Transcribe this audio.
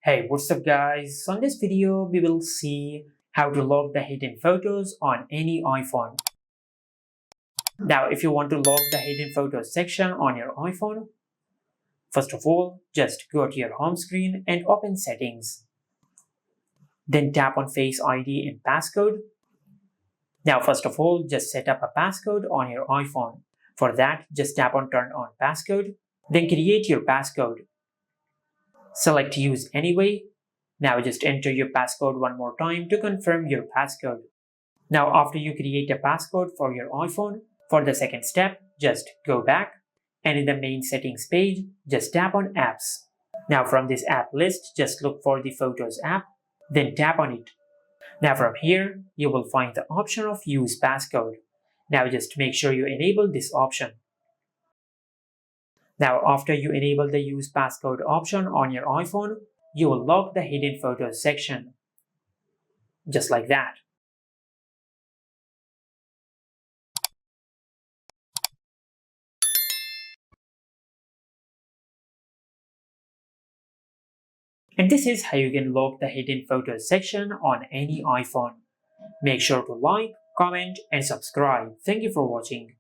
Hey, what's up guys? So in this video, we will see how to lock the hidden photos on any iPhone. Now, if you want to lock the hidden photos section on your iPhone, first of all, just go to your home screen and open settings. Then tap on Face ID and passcode. Now, first of all, just set up a passcode on your iPhone. For that, just tap on Turn on Passcode. Then create your passcode. Select Use Anyway. Now just enter your passcode one more time to confirm your passcode. Now after you create a passcode for your iPhone, for the second step, just go back and in the main settings page, just tap on Apps. Now from this app list, just look for the Photos app, then tap on it. Now from here, you will find the option of Use Passcode. Now just make sure you enable this option. Now after you enable the Use Passcode option on your iPhone, you will lock the hidden photos section. Just like that. And this is how you can lock the hidden photos section on any iPhone. Make sure to like, comment, and subscribe. Thank you for watching.